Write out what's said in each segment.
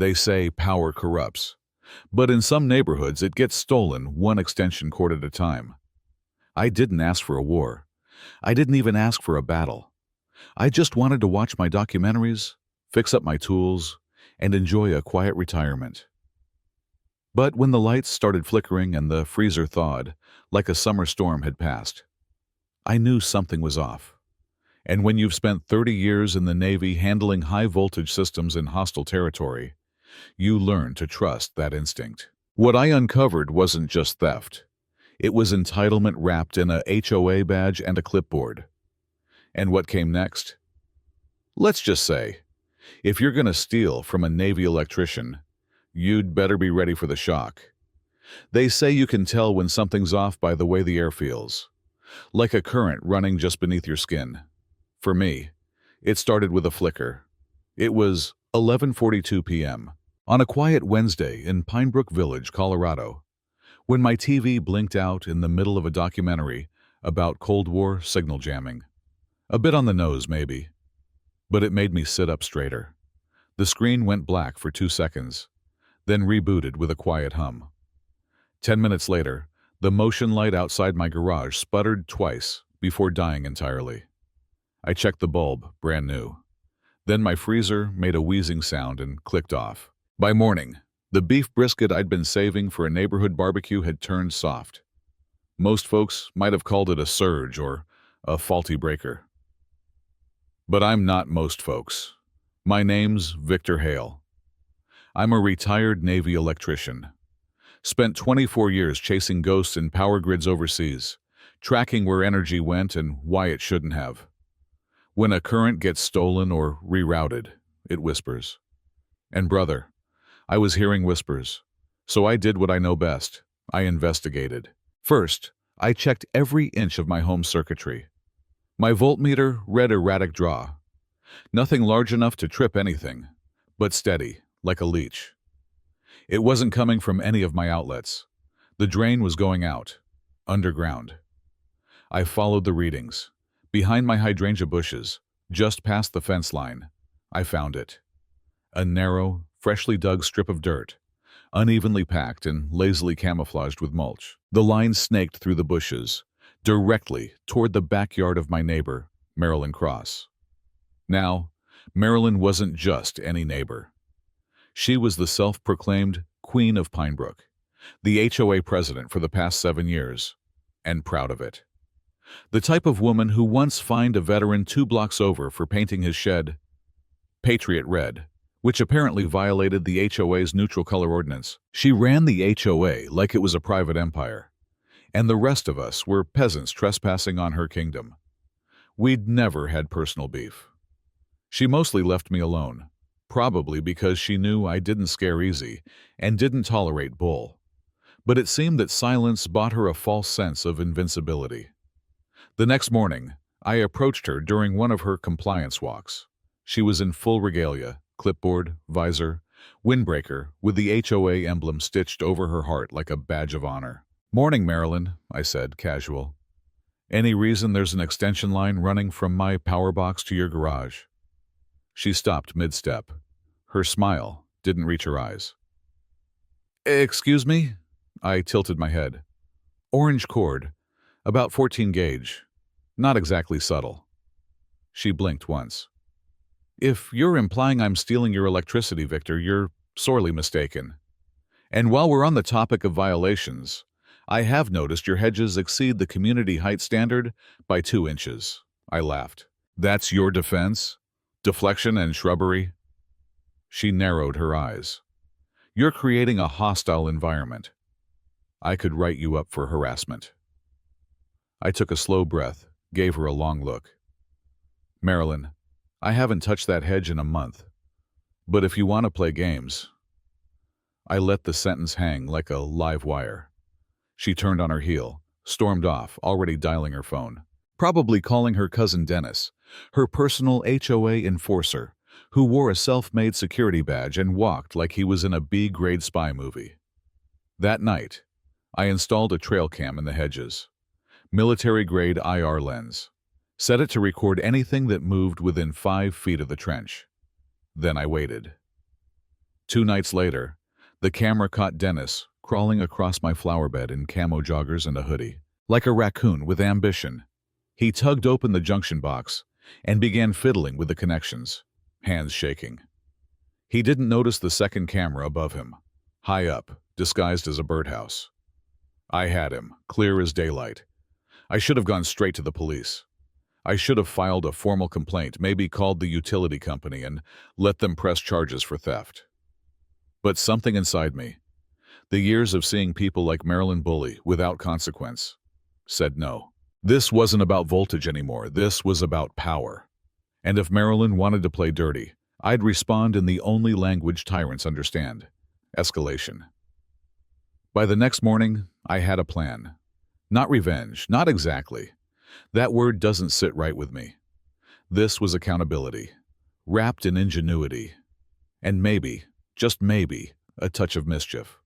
They say power corrupts, but in some neighborhoods it gets stolen one extension cord at a time. I didn't ask for a war. I didn't even ask for a battle. I just wanted to watch my documentaries, fix up my tools, and enjoy a quiet retirement. But when the lights started flickering and the freezer thawed, like a summer storm had passed, I knew something was off. And when you've spent 30 years in the Navy handling high-voltage systems in hostile territory, you learn to trust that instinct. What I uncovered wasn't just theft. It was entitlement wrapped in a HOA badge and a clipboard. And what came next? Let's just say, if you're going to steal from a Navy electrician, you'd better be ready for the shock. They say you can tell when something's off by the way the air feels, like a current running just beneath your skin. For me, it started with a flicker. It was 11:42 p.m. on a quiet Wednesday in Pinebrook Village, Colorado, when my TV blinked out in the middle of a documentary about Cold War signal jamming. A bit on the nose, maybe, but it made me sit up straighter. The screen went black for 2 seconds, then rebooted with a quiet hum. 10 minutes later, the motion light outside my garage sputtered twice before dying entirely. I checked the bulb, brand new. Then my freezer made a wheezing sound and clicked off. By morning, the beef brisket I'd been saving for a neighborhood barbecue had turned soft. Most folks might have called it a surge or a faulty breaker. But I'm not most folks. My name's Victor Hale. I'm a retired Navy electrician. Spent 24 years chasing ghosts in power grids overseas, tracking where energy went and why it shouldn't have. When a current gets stolen or rerouted, it whispers. And brother, I was hearing whispers, so I did what I know best. I investigated. First, I checked every inch of my home circuitry. My voltmeter read erratic draw. Nothing large enough to trip anything, but steady, like a leech. It wasn't coming from any of my outlets. The drain was going out, underground. I followed the readings. Behind my hydrangea bushes, just past the fence line, I found it. A narrow, freshly dug strip of dirt, unevenly packed and lazily camouflaged with mulch. The line snaked through the bushes, directly toward the backyard of my neighbor, Marilyn Cross. Now, Marilyn wasn't just any neighbor. She was the self-proclaimed Queen of Pinebrook, the HOA president for the past 7 years, and proud of it. The type of woman who once fined a veteran 2 blocks over for painting his shed Patriot Red, which apparently violated the HOA's neutral color ordinance. She ran the HOA like it was a private empire, and the rest of us were peasants trespassing on her kingdom. We'd never had personal beef. She mostly left me alone, probably because she knew I didn't scare easy and didn't tolerate bull. But it seemed that silence bought her a false sense of invincibility. The next morning, I approached her during one of her compliance walks. She was in full regalia, clipboard, visor, windbreaker, with the HOA emblem stitched over her heart like a badge of honor. "Morning, Marilyn," I said, casual. "Any reason there's an extension line running from my power box to your garage?" She stopped mid-step. Her smile didn't reach her eyes. "Excuse me?" I tilted my head. "Orange cord. About 14 gauge. Not exactly subtle." She blinked once. "If you're implying I'm stealing your electricity, Victor, you're sorely mistaken. And while we're on the topic of violations, I have noticed your hedges exceed the community height standard by 2 inches. I laughed. "That's your defense? Deflection and shrubbery?" She narrowed her eyes. "You're creating a hostile environment. I could write you up for harassment." I took a slow breath, gave her a long look. "Marilyn, I haven't touched that hedge in a month. But if you want to play games..." I let the sentence hang like a live wire. She turned on her heel, stormed off, already dialing her phone. Probably calling her cousin Dennis, her personal HOA enforcer, who wore a self-made security badge and walked like he was in a B-grade spy movie. That night, I installed a trail cam in the hedges. Military-grade IR lens. Set it to record anything that moved within 5 feet of the trench. Then I waited. 2 nights later, the camera caught Dennis crawling across my flower bed in camo joggers and a hoodie. Like a raccoon with ambition, he tugged open the junction box and began fiddling with the connections, hands shaking. He didn't notice the second camera above him, high up, disguised as a birdhouse. I had him, clear as daylight. I should have gone straight to the police. I should have filed a formal complaint, maybe called the utility company and let them press charges for theft. But something inside me, the years of seeing people like Marilyn bully without consequence, said no. This wasn't about voltage anymore. This was about power. And if Marilyn wanted to play dirty, I'd respond in the only language tyrants understand: escalation. By the next morning, I had a plan. Not revenge, not exactly. That word doesn't sit right with me. This was accountability, wrapped in ingenuity, and maybe, just maybe, a touch of mischief.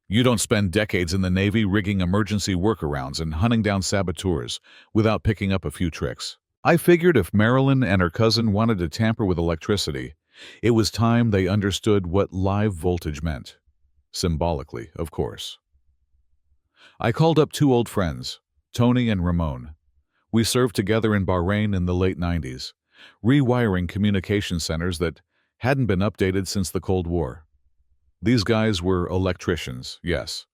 You don't spend decades in the Navy rigging emergency workarounds and hunting down saboteurs without picking up a few tricks. I figured if Marilyn and her cousin wanted to tamper with electricity, it was time they understood what live voltage meant. Symbolically, of course. I called up 2 old friends, Tony and Ramon. We served together in Bahrain in the late 90s, rewiring communication centers that hadn't been updated since the Cold War. These guys were electricians, yes,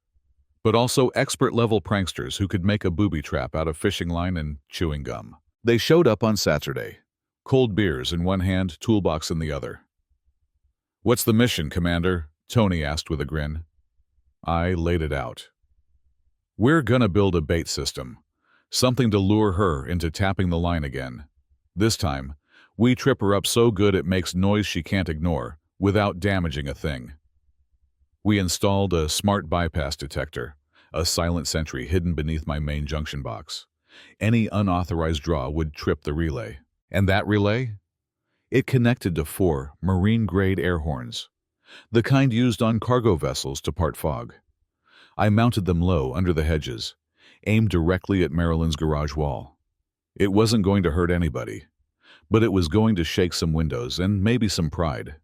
but also expert-level pranksters who could make a booby trap out of fishing line and chewing gum. They showed up on Saturday, cold beers in one hand, toolbox in the other. "What's the mission, Commander?" Tony asked with a grin. I laid it out. "We're gonna build a bait system, something to lure her into tapping the line again. This time, we trip her up so good it makes noise she can't ignore, without damaging a thing." We installed a smart bypass detector, a silent sentry hidden beneath my main junction box. Any unauthorized draw would trip the relay. And that relay? It connected to 4 marine-grade Airhorns, the kind used on cargo vessels to part fog. I mounted them low under the hedges, aimed directly at Marilyn's garage wall. It wasn't going to hurt anybody, but it was going to shake some windows and maybe some pride.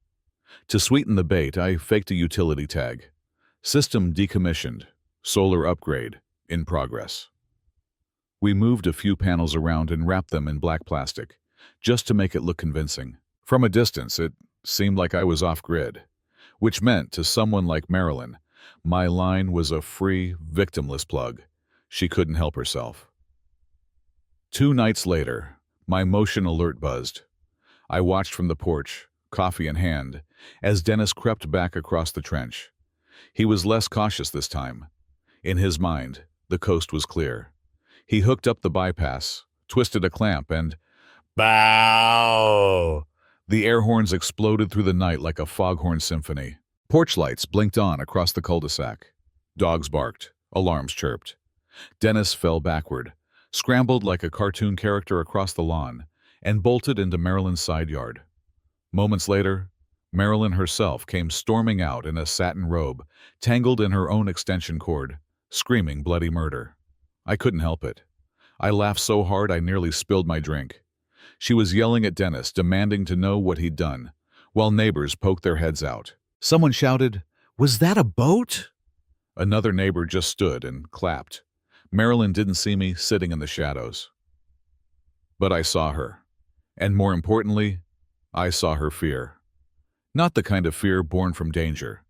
To sweeten the bait, I faked a utility tag. System decommissioned. Solar upgrade in progress. We moved a few panels around and wrapped them in black plastic, just to make it look convincing. From a distance, it seemed like I was off-grid, which meant to someone like Marilyn, my line was a free, victimless plug. She couldn't help herself. 2 nights later, my motion alert buzzed. I watched from the porch, coffee in hand, as Dennis crept back across the trench. He was less cautious this time. In his mind, the coast was clear. He hooked up the bypass, twisted a clamp, and bow! The air horns exploded through the night like a foghorn symphony. Porch lights blinked on across the cul-de-sac. Dogs barked. Alarms chirped. Dennis fell backward, scrambled like a cartoon character across the lawn, and bolted into Marilyn's side yard. Moments later, Marilyn herself came storming out in a satin robe, tangled in her own extension cord, screaming bloody murder. I couldn't help it. I laughed so hard I nearly spilled my drink. She was yelling at Dennis, demanding to know what he'd done, while neighbors poked their heads out. Someone shouted, "Was that a boat?" Another neighbor just stood and clapped. Marilyn didn't see me sitting in the shadows. But I saw her. And more importantly, I saw her fear. Not the kind of fear born from danger.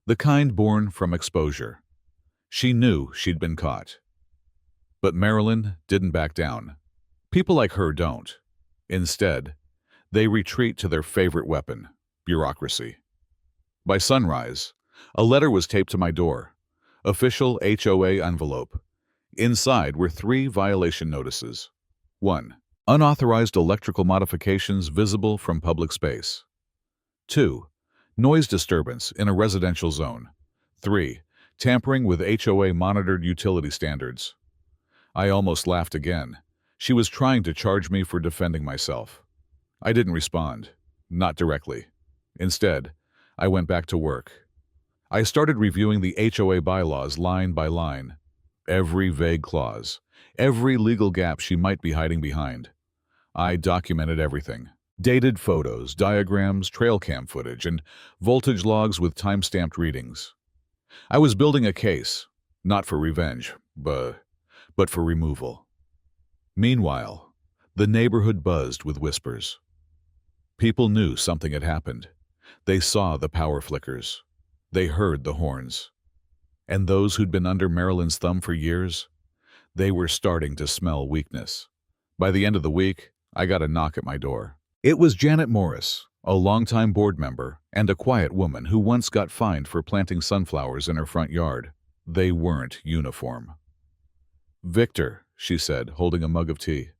The kind born from exposure. She knew she'd been caught. But Marilyn didn't back down. People like her don't. Instead, they retreat to their favorite weapon, bureaucracy. By sunrise, a letter was taped to my door. Official HOA envelope. Inside were 3 violation notices. 1. Unauthorized electrical modifications visible from public space. 2. Noise disturbance in a residential zone. 3. Tampering with HOA-monitored utility standards. I almost laughed again. She was trying to charge me for defending myself. I didn't respond. Not directly. Instead, I went back to work. I started reviewing the HOA bylaws line by line. Every vague clause. Every legal gap she might be hiding behind. I documented everything. Dated photos, diagrams, trail cam footage, and voltage logs with time-stamped readings. I was building a case, not for revenge, but for removal. Meanwhile, the neighborhood buzzed with whispers. People knew something had happened. They saw the power flickers. They heard the horns. And those who'd been under Marilyn's thumb for years, they were starting to smell weakness. By the end of the week, I got a knock at my door. It was Janet Morris, a longtime board member and a quiet woman who once got fined for planting sunflowers in her front yard. They weren't uniform. "Victor," she said, holding a mug of tea.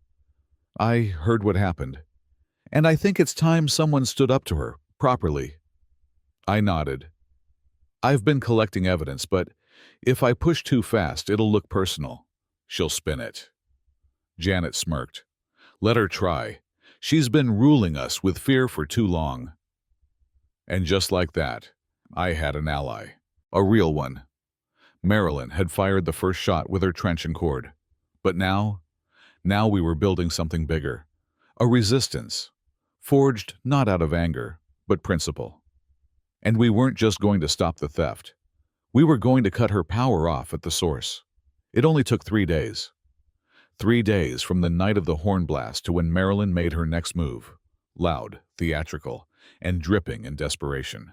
"I heard what happened, and I think it's time someone stood up to her, properly." I nodded. "I've been collecting evidence, but if I push too fast, it'll look personal. She'll spin it." Janet smirked. "Let her try. She's been ruling us with fear for too long." And just like that, I had an ally. A real one. Marilyn had fired the first shot with her trench and cord. But now we were building something bigger. A resistance. Forged not out of anger, but principle. And we weren't just going to stop the theft. We were going to cut her power off at the source. It only took 3 days. 3 days from the night of the horn blast to when Marilyn made her next move. Loud, theatrical, and dripping in desperation.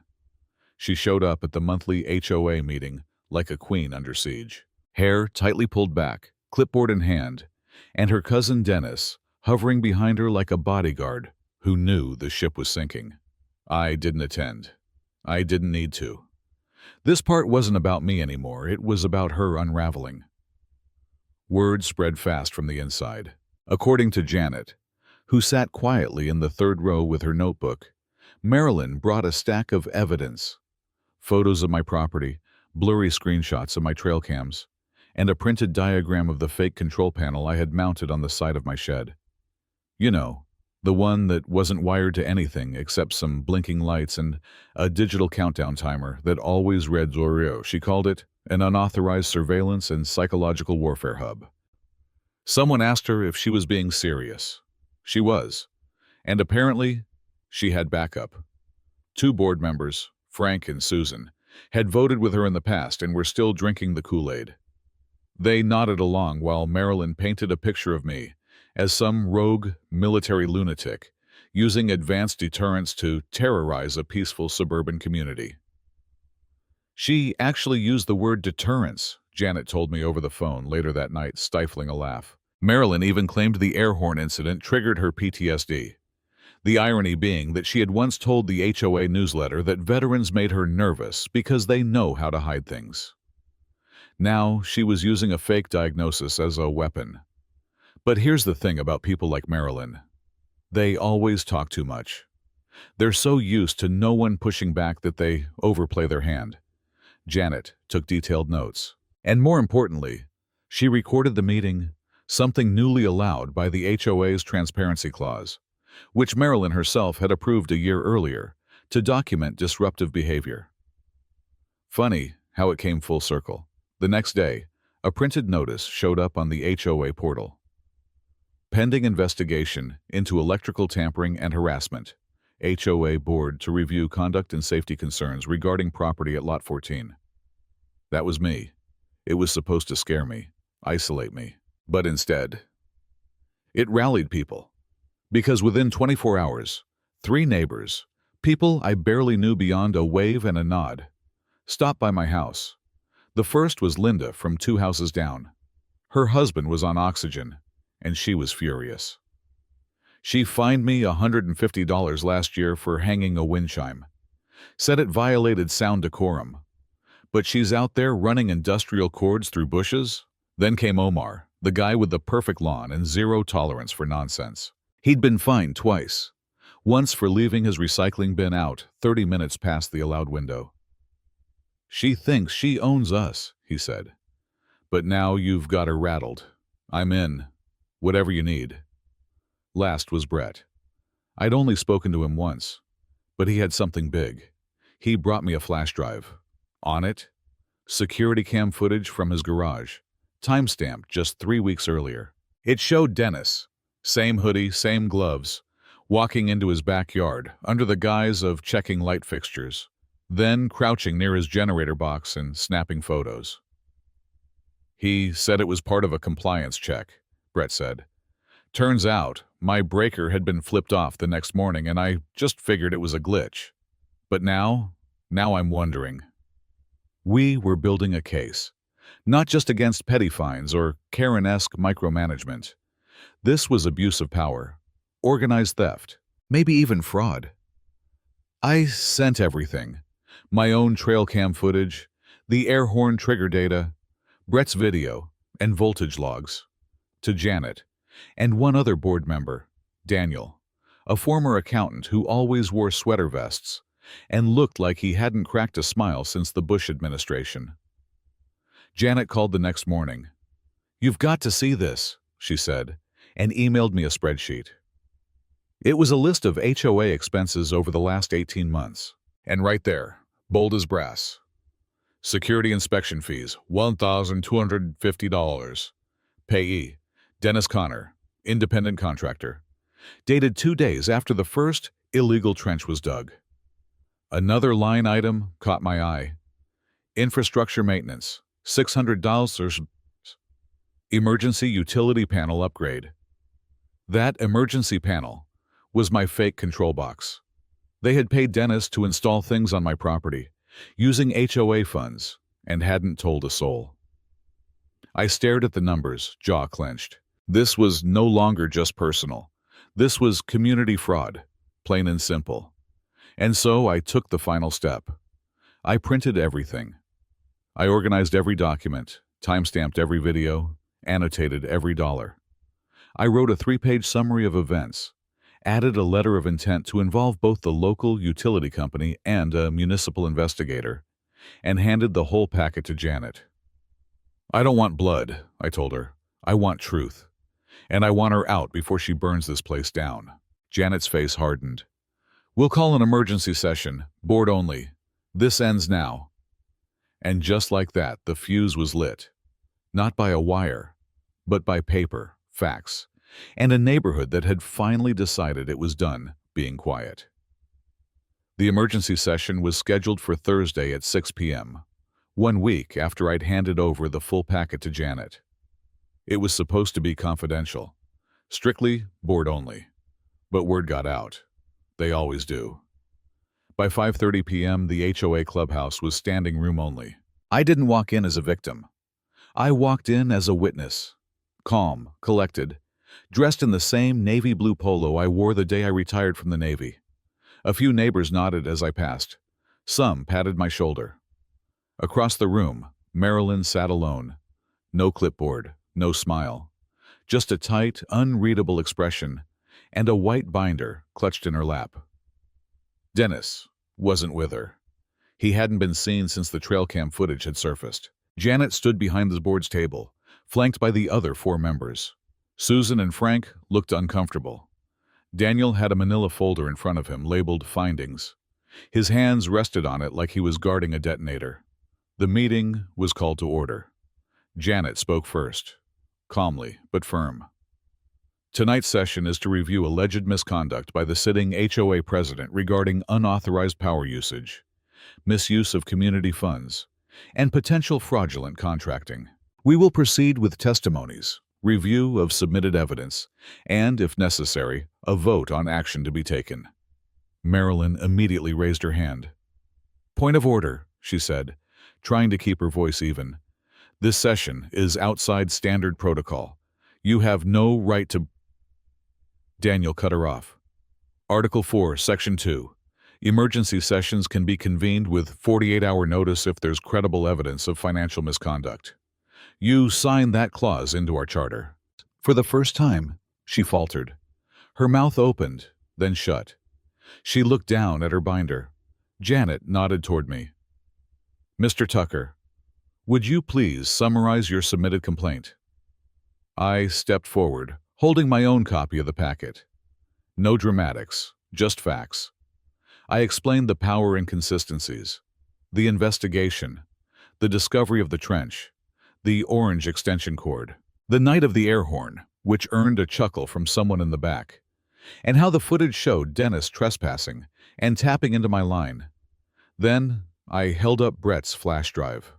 She showed up at the monthly HOA meeting like a queen under siege. Hair tightly pulled back, clipboard in hand, and her cousin Dennis hovering behind her like a bodyguard who knew the ship was sinking. I didn't attend. I didn't need to. This part wasn't about me anymore. It was about her unraveling. Word spread fast from the inside. According to Janet, who sat quietly in the third row with her notebook, Marilyn brought a stack of evidence. Photos of my property, blurry screenshots of my trail cams, and a printed diagram of the fake control panel I had mounted on the side of my shed. You know, the one that wasn't wired to anything except some blinking lights and a digital countdown timer that always read Zorio. She called it an unauthorized surveillance and psychological warfare hub. Someone asked her if she was being serious. She was. And apparently, she had backup. 2 board members, Frank and Susan, had voted with her in the past and were still drinking the Kool-Aid. They nodded along while Marilyn painted a picture of me as some rogue military lunatic using advanced deterrence to terrorize a peaceful suburban community. She actually used the word deterrence, Janet told me over the phone later that night, stifling a laugh. Marilyn even claimed the Airhorn incident triggered her PTSD. The irony being that she had once told the HOA newsletter that veterans made her nervous because they know how to hide things. Now she was using a fake diagnosis as a weapon. But here's the thing about people like Marilyn. They always talk too much. They're so used to no one pushing back that they overplay their hand. Janet took detailed notes. And more importantly, she recorded the meeting, something newly allowed by the HOA's transparency clause, which Marilyn herself had approved a year earlier, to document disruptive behavior. Funny how it came full circle. The next day, a printed notice showed up on the HOA portal. Pending investigation into electrical tampering and harassment. HOA board to review conduct and safety concerns regarding property at Lot 14. That was me. It was supposed to scare me, isolate me. But instead, it rallied people. Because within 24 hours, 3 neighbors, people I barely knew beyond a wave and a nod, stopped by my house. The first was Linda from 2 houses down. Her husband was on oxygen, and she was furious. She fined me $150 last year for hanging a wind chime. Said it violated sound decorum. But she's out there running industrial cords through bushes? Then came Omar, the guy with the perfect lawn and zero tolerance for nonsense. He'd been fined twice. Once for leaving his recycling bin out 30 minutes past the allowed window. "She thinks she owns us," he said. "But now you've got her rattled. I'm in. Whatever you need." Last was Brett. I'd only spoken to him once, but he had something big. He brought me a flash drive. On it, security cam footage from his garage, timestamped just 3 weeks earlier. It showed Dennis, same hoodie, same gloves, walking into his backyard under the guise of checking light fixtures, then crouching near his generator box and snapping photos. He said it was part of a compliance check, Brett said. Turns out, my breaker had been flipped off the next morning and I just figured it was a glitch. But now I'm wondering. We were building a case, not just against petty fines or Karen-esque micromanagement. This was abuse of power, organized theft, maybe even fraud. I sent everything. My own trail cam footage, the Airhorn trigger data, Brett's video, and voltage logs, to Janet, and one other board member, Daniel, a former accountant who always wore sweater vests and looked like he hadn't cracked a smile since the Bush administration. Janet called the next morning. "You've got to see this," she said, and emailed me a spreadsheet. It was a list of HOA expenses over the last 18 months. And right there, bold as brass. Security inspection fees, $1,250. Payee, Dennis Connor, independent contractor. Dated 2 days after the first illegal trench was dug. Another line item caught my eye. Infrastructure maintenance, $600. Emergency utility panel upgrade. That emergency panel was my fake control box. They had paid Dennis to install things on my property, using HOA funds, and hadn't told a soul. I stared at the numbers, jaw clenched. This was no longer just personal. This was community fraud, plain and simple. And so I took the final step. I printed everything. I organized every document, timestamped every video, annotated every dollar. I wrote a 3-page summary of events, added a letter of intent to involve both the local utility company and a municipal investigator, and handed the whole packet to Janet. "I don't want blood," I told her. "I want truth. And I want her out before she burns this place down." Janet's face hardened. "We'll call an emergency session, board only. This ends now." And just like that, the fuse was lit. Not by a wire, but by paper, facts, and a neighborhood that had finally decided it was done being quiet. The emergency session was scheduled for Thursday at 6 p.m., 1 week after I'd handed over the full packet to Janet. It was supposed to be confidential, strictly board only, but word got out. They always do. By 5:30 p.m., the HOA clubhouse was standing room only. I didn't walk in as a victim. I walked in as a witness, calm, collected, dressed in the same navy blue polo I wore the day I retired from the Navy. A few neighbors nodded as I passed. Some patted my shoulder. Across the room, Marilyn sat alone. No clipboard, no smile. Just a tight, unreadable expression and a white binder clutched in her lap. Dennis wasn't with her. He hadn't been seen since the trail cam footage had surfaced. Janet stood behind the board's table, flanked by the other 4 members. Susan and Frank looked uncomfortable. Daniel had a manila folder in front of him labeled Findings. His hands rested on it like he was guarding a detonator. The meeting was called to order. Janet spoke first, calmly but firm. Tonight's session is to review alleged misconduct by the sitting HOA president regarding unauthorized power usage, misuse of community funds, and potential fraudulent contracting. We will proceed with testimonies, review of submitted evidence, and, if necessary, a vote on action to be taken. Marilyn immediately raised her hand. "Point of order," she said, trying to keep her voice even. "This session is outside standard protocol. You have no right to—" Daniel cut her off. Article 4, Section 2. Emergency sessions can be convened with 48-hour notice if there's credible evidence of financial misconduct. You signed that clause into our charter. For the first time, she faltered. Her mouth opened, then shut. She looked down at her binder. Janet nodded toward me. "Mr. Tucker, would you please summarize your submitted complaint?" I stepped forward, holding my own copy of the packet. No dramatics, just facts. I explained the power inconsistencies, the investigation, the discovery of the trench, the orange extension cord, the night of the air horn, which earned a chuckle from someone in the back, and how the footage showed Dennis trespassing and tapping into my line. Then I held up Brett's flash drive.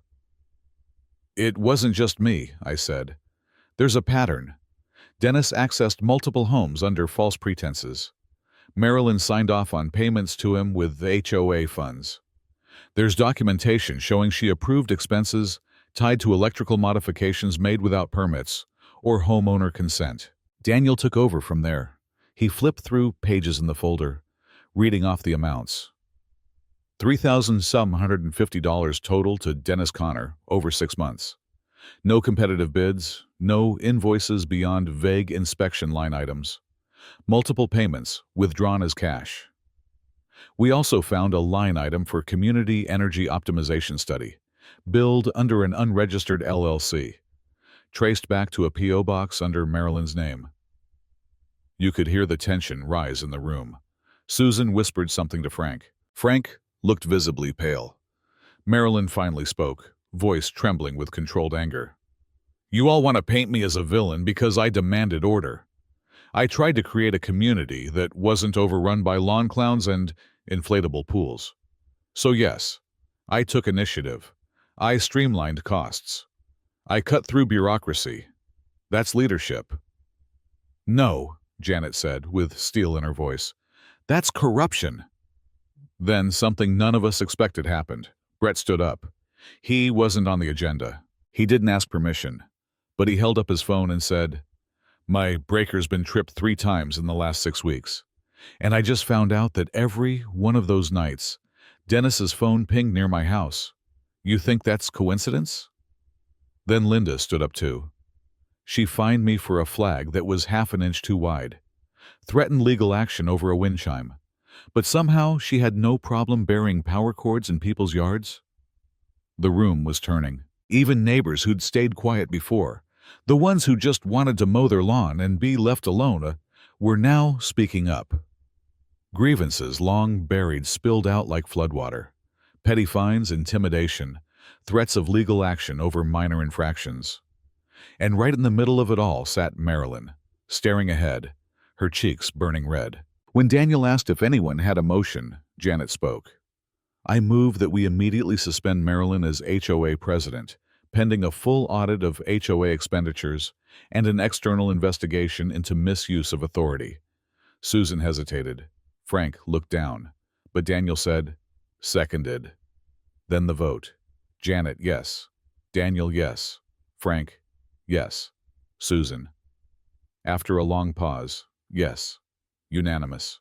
"It wasn't just me," I said. "There's a pattern. Dennis accessed multiple homes under false pretenses. Marilyn signed off on payments to him with HOA funds. There's documentation showing she approved expenses tied to electrical modifications made without permits or homeowner consent." Daniel took over from there. He flipped through pages in the folder, reading off the amounts. $3,750 total to Dennis Connor over 6 months. No competitive bids, no invoices beyond vague inspection line items. Multiple payments withdrawn as cash. We also found a line item for community energy optimization study, billed under an unregistered LLC, traced back to a P.O. box under Marilyn's name. You could hear the tension rise in the room. Susan whispered something to Frank. Frank looked visibly pale. Marilyn finally spoke, voice trembling with controlled anger. "You all want to paint me as a villain because I demanded order. I tried to create a community that wasn't overrun by lawn clowns and inflatable pools. So yes, I took initiative. I streamlined costs. I cut through bureaucracy. That's leadership." "No," Janet said, with steel in her voice. "That's corruption." Then something none of us expected happened. Brett stood up. He wasn't on the agenda. He didn't ask permission, but he held up his phone and said, "My breaker's been tripped 3 times in the last 6 weeks, and I just found out that every one of those nights, Dennis's phone pinged near my house. You think that's coincidence?" Then Linda stood up too. She fined me for a flag that was half an inch too wide, threatened legal action over a wind chime, but somehow she had no problem burying power cords in people's yards. The room was turning. Even neighbors who'd stayed quiet before, the ones who just wanted to mow their lawn and be left alone, were now speaking up. Grievances long buried spilled out like floodwater. Petty fines, intimidation, threats of legal action over minor infractions. And right in the middle of it all sat Marilyn, staring ahead, her cheeks burning red. When Daniel asked if anyone had a motion, Janet spoke. "I move that we immediately suspend Marilyn as HOA president, pending a full audit of HOA expenditures and an external investigation into misuse of authority." Susan hesitated. Frank looked down, but Daniel said, "Seconded." Then the vote. Janet, yes. Daniel, yes. Frank, yes. Susan. After a long pause, yes. Unanimous.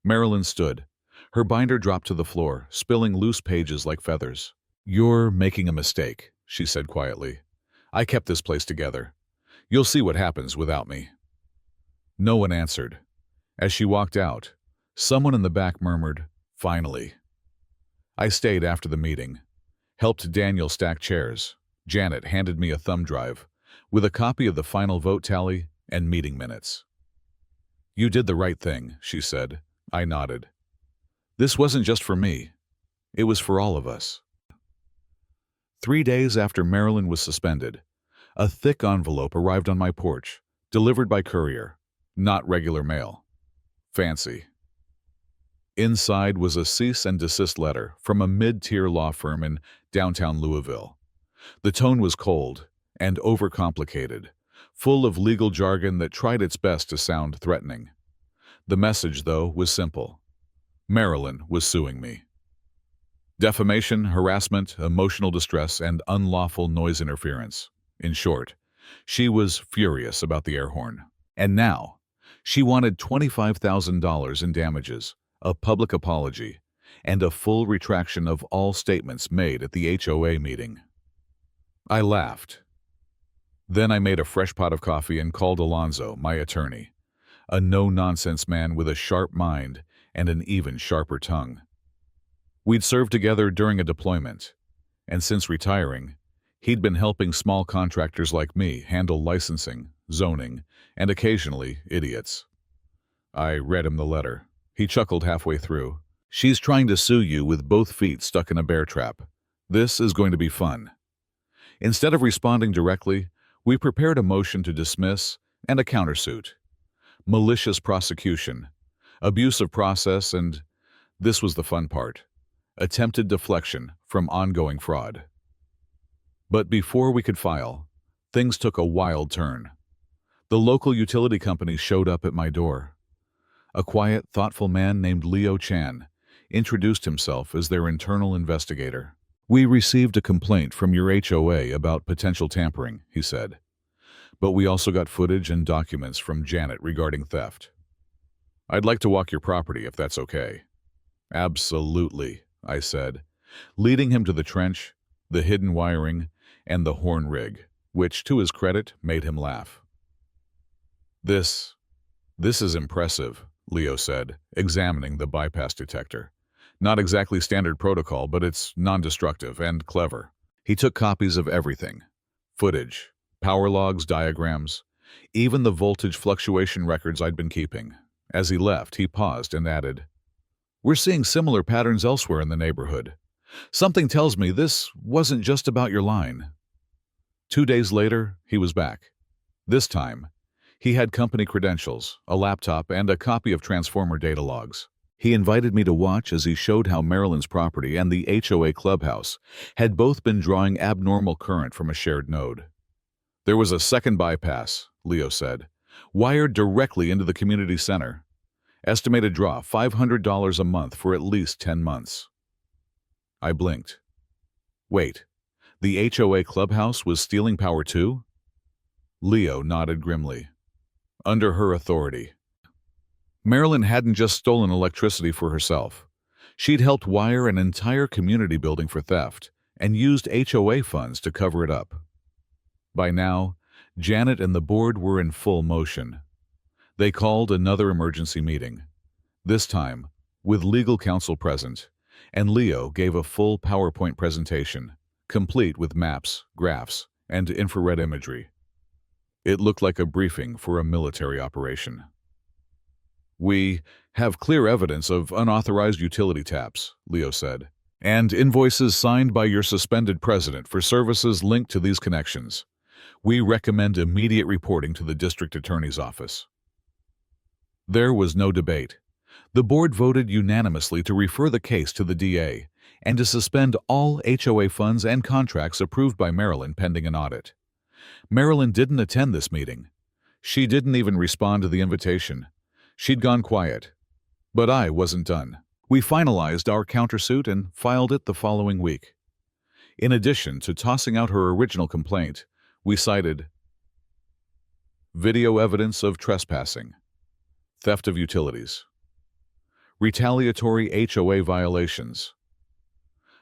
Marilyn stood. Her binder dropped to the floor, spilling loose pages like feathers. "You're making a mistake," she said quietly. "I kept this place together. You'll see what happens without me." No one answered. As she walked out, someone in the back murmured, "Finally." I stayed after the meeting, helped Daniel stack chairs. Janet handed me a thumb drive with a copy of the final vote tally and meeting minutes. "You did the right thing," she said. I nodded. "This wasn't just for me. It was for all of us." 3 days after Marilyn was suspended, a thick envelope arrived on my porch, delivered by courier, not regular mail. Fancy. Inside was a cease and desist letter from a mid-tier law firm in downtown Louisville. The tone was cold and overcomplicated, full of legal jargon that tried its best to sound threatening. The message, though, was simple. Marilyn was suing me. Defamation, harassment, emotional distress, and unlawful noise interference. In short, she was furious about the air horn. And now, she wanted $25,000 in damages, a public apology, and a full retraction of all statements made at the HOA meeting. I laughed. Then I made a fresh pot of coffee and called Alonzo, my attorney, a no-nonsense man with a sharp mind and an even sharper tongue. We'd served together during a deployment, and since retiring, he'd been helping small contractors like me handle licensing, zoning, and occasionally idiots. I read him the letter. He chuckled halfway through. "She's trying to sue you with both feet stuck in a bear trap. This is going to be fun." Instead of responding directly, we prepared a motion to dismiss and a countersuit. malicious prosecution, abuse of process, and this was the fun part, attempted deflection from ongoing fraud. But before we could file, things took a wild turn. The local utility company showed up at my door. A quiet, thoughtful man named Leo Chan introduced himself as their internal investigator. "We received a complaint from your HOA about potential tampering," he said. "But we also got footage and documents from Janet regarding theft. I'd like to walk your property if that's okay." "Absolutely," I said, leading him to the trench, the hidden wiring, and the horn rig, which, to his credit, made him laugh. This is impressive," Leo said, examining the bypass detector. "Not exactly standard protocol, but it's non-destructive and clever." He took copies of everything: footage, power logs, diagrams, even the voltage fluctuation records I'd been keeping. As he left, he paused and added, "We're seeing similar patterns elsewhere in the neighborhood. Something tells me this wasn't just about your line." 2 days later, he was back. This time, he had company credentials, a laptop, and a copy of transformer data logs. He invited me to watch as he showed how Marilyn's property and the HOA clubhouse had both been drawing abnormal current from a shared node. "There was a second bypass," Leo said, "wired directly into the community center. Estimated draw $500 a month for at least 10 months. I blinked. Wait, the HOA clubhouse was stealing power too? Leo nodded grimly. Under her authority. Marilyn hadn't just stolen electricity for herself. She'd helped wire an entire community building for theft and used HOA funds to cover it up. By now, Janet and the board were in full motion. They called another emergency meeting, this time with legal counsel present, and Leo gave a full PowerPoint presentation, complete with maps, graphs, and infrared imagery. It looked like a briefing for a military operation. "We have clear evidence of unauthorized utility taps," Leo said, "and invoices signed by your suspended president for services linked to these connections. We recommend immediate reporting to the district attorney's office." There was no debate. The board voted unanimously to refer the case to the DA and to suspend all HOA funds and contracts approved by Marilyn pending an audit. Marilyn didn't attend this meeting. She didn't even respond to the invitation. She'd gone quiet. But I wasn't done. We finalized our countersuit and filed it the following week. In addition to tossing out her original complaint, we cited video evidence of trespassing, theft of utilities, retaliatory HOA violations,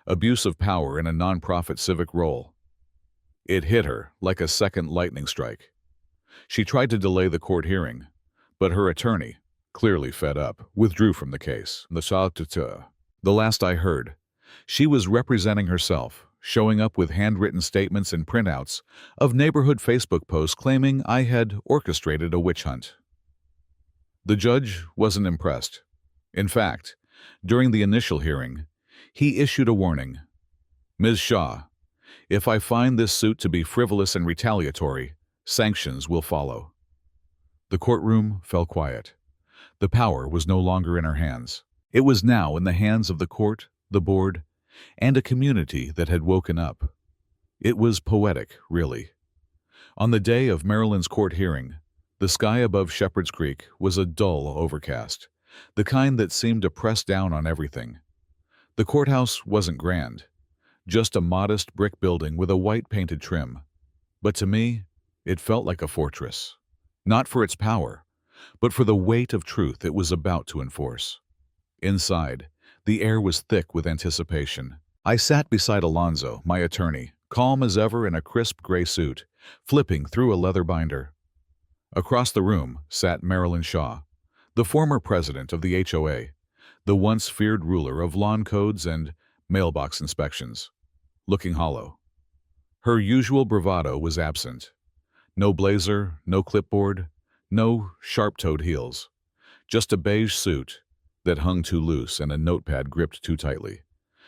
abuse of power in a nonprofit civic role. It hit her like a second lightning strike. She tried to delay the court hearing, but her attorney, clearly fed up, withdrew from the case. The last I heard, she was representing herself, showing up with handwritten statements and printouts of neighborhood Facebook posts claiming I had orchestrated a witch hunt. The judge wasn't impressed. In fact, during the initial hearing, he issued a warning. "Ms. Shaw, if I find this suit to be frivolous and retaliatory, sanctions will follow." The courtroom fell quiet. The power was no longer in her hands. It was now in the hands of the court, the board, and a community that had woken up. It was poetic, really. On the day of Marilyn's court hearing, the sky above Shepherd's Creek was a dull overcast, the kind that seemed to press down on everything. The courthouse wasn't grand, just a modest brick building with a white painted trim. But to me, it felt like a fortress. Not for its power, but for the weight of truth it was about to enforce. Inside, the air was thick with anticipation. I sat beside Alonzo, my attorney, calm as ever in a crisp gray suit, flipping through a leather binder. Across the room sat Marilyn Shaw, the former president of the HOA, the once feared ruler of lawn codes and mailbox inspections, looking hollow. Her usual bravado was absent. No blazer, no clipboard, no sharp-toed heels. Just a beige suit that hung too loose and a notepad gripped too tightly.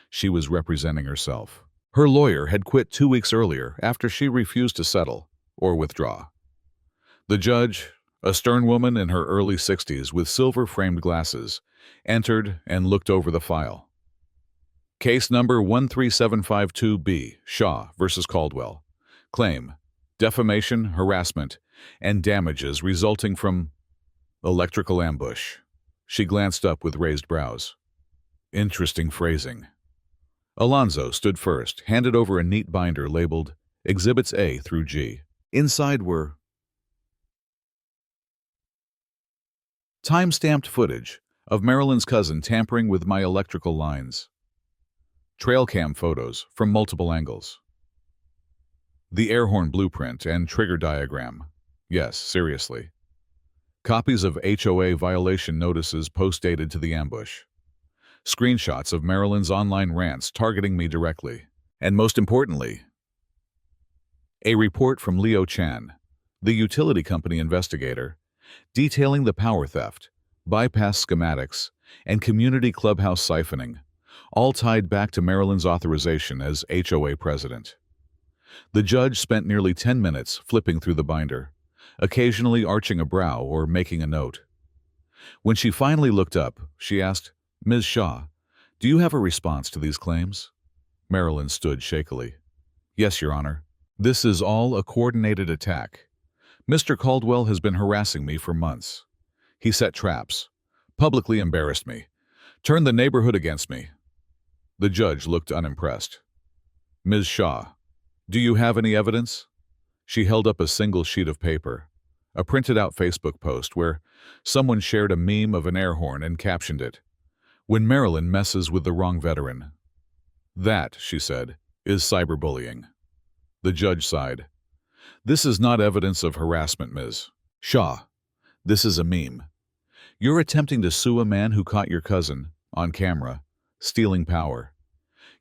She was representing herself. Her lawyer had quit 2 weeks earlier after she refused to settle or withdraw. The judge, A stern woman in her early 60s with silver-framed glasses entered and looked over the file. Case number 13752B, Shaw versus Caldwell. Claim: defamation, harassment, and damages resulting from electrical ambush. She glanced up with raised brows. Interesting phrasing. Alonzo stood first, handed over a neat binder labeled Exhibits A through G. Inside were time-stamped footage of Marilyn's cousin tampering with my electrical lines, trail cam photos from multiple angles, the Airhorn blueprint and trigger diagram. Yes, seriously. Copies of HOA violation notices post-dated to the ambush. Screenshots of Marilyn's online rants targeting me directly. And most importantly, a report from Leo Chan, the utility company investigator, detailing the power theft, bypass schematics, and community clubhouse siphoning, all tied back to Marilyn's authorization as HOA president. The judge spent nearly 10 minutes flipping through the binder, occasionally arching a brow or making a note. When she finally looked up, she asked, "Ms. Shaw, do you have a response to these claims?" Marilyn stood shakily. "Yes, Your Honor. This is all a coordinated attack. Mr. Caldwell has been harassing me for months. He set traps, publicly embarrassed me, turned the neighborhood against me." The judge looked unimpressed. "Ms. Shaw, do you have any evidence?" She held up a single sheet of paper, a printed-out Facebook post where someone shared a meme of an air horn and captioned it, "When Marilyn messes with the wrong veteran." "That," she said, "is cyberbullying." The judge sighed. "This is not evidence of harassment, Ms. Shaw. This is a meme. You're attempting to sue a man who caught your cousin, on camera, stealing power.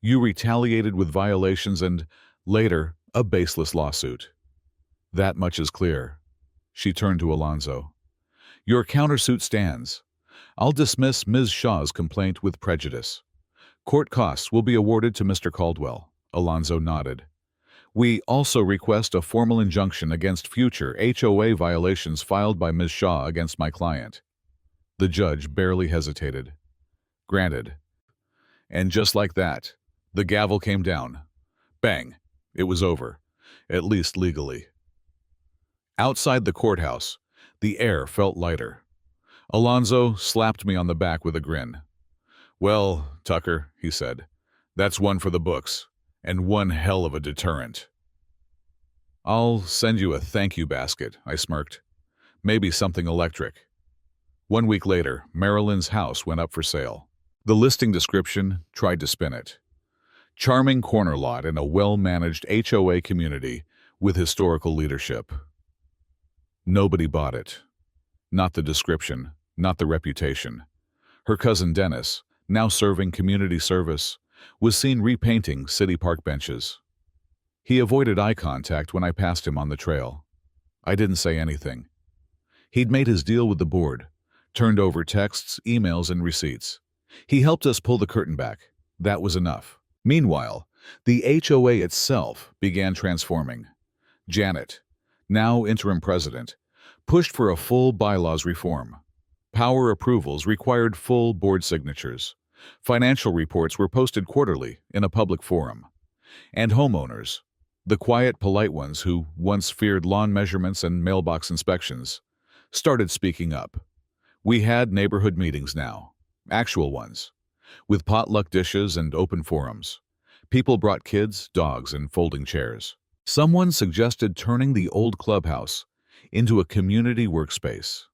You retaliated with violations and, later, a baseless lawsuit. That much is clear." She turned to Alonzo. "Your countersuit stands. I'll dismiss Ms. Shaw's complaint with prejudice. Court costs will be awarded to Mr. Caldwell." Alonzo nodded. "We also request a formal injunction against future HOA violations filed by Ms. Shaw against my client." The judge barely hesitated. "Granted." And just like that, the gavel came down. Bang! It was over, at least legally. Outside the courthouse, the air felt lighter. Alonzo slapped me on the back with a grin. "Well, Tucker," he said, "that's one for the books, and one hell of a deterrent." "I'll send you a thank you basket," I smirked. "Maybe something electric." 1 week later, Marilyn's house went up for sale. The listing description tried to spin it. Charming corner lot in a well-managed HOA community with historical leadership. Nobody bought it. Not the description, not the reputation. Her cousin Dennis, now serving community service, was seen repainting city park benches. He avoided eye contact when I passed him on the trail. I didn't say anything. He'd made his deal with the board, turned over texts, emails, and receipts. He helped us pull the curtain back. That was enough. Meanwhile, the HOA itself began transforming. Janet, now interim president, pushed for a full bylaws reform. Power approvals required full board signatures. Financial reports were posted quarterly in a public forum. And homeowners, the quiet, polite ones who once feared lawn measurements and mailbox inspections, started speaking up. We had neighborhood meetings now, actual ones, with potluck dishes and open forums. People brought kids, dogs, and folding chairs. Someone suggested turning the old clubhouse into a community workspace.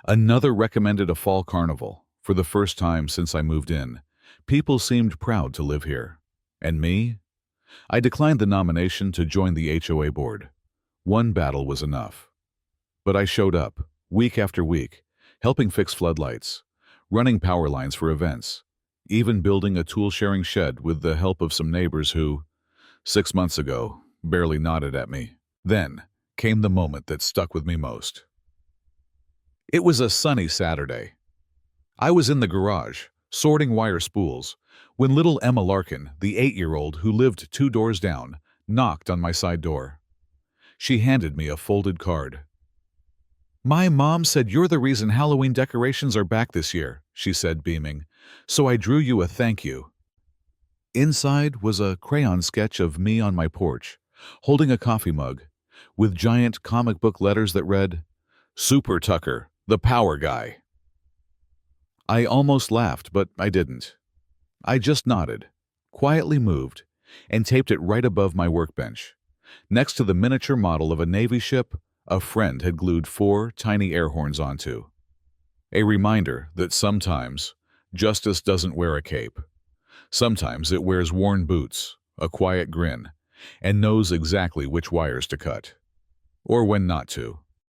Another recommended a fall carnival. For the first time since I moved in, people seemed proud to live here. And me? I declined the nomination to join the HOA board. One battle was enough. But I showed up, week after week, helping fix floodlights, running power lines for events, even building a tool-sharing shed with the help of some neighbors who, 6 months ago, barely nodded at me. Then came the moment that stuck with me most. It was a sunny Saturday. I was in the garage, sorting wire spools, when little Emma Larkin, the 8-year-old who lived 2 doors down, knocked on my side door. She handed me a folded card. My mom said you're the reason Halloween decorations are back this year, she said, beaming. So I drew you a thank you. Inside was a crayon sketch of me on my porch, holding a coffee mug, with giant comic book letters that read, Super Tucker, the power guy. I almost laughed, but I didn't. I just nodded, quietly moved, and taped it right above my workbench. Next to the miniature model of a Navy ship, a friend had glued 4 tiny Airhorns onto. A reminder that sometimes justice doesn't wear a cape. Sometimes it wears worn boots, a quiet grin, and knows exactly which wires to cut. Or when not to.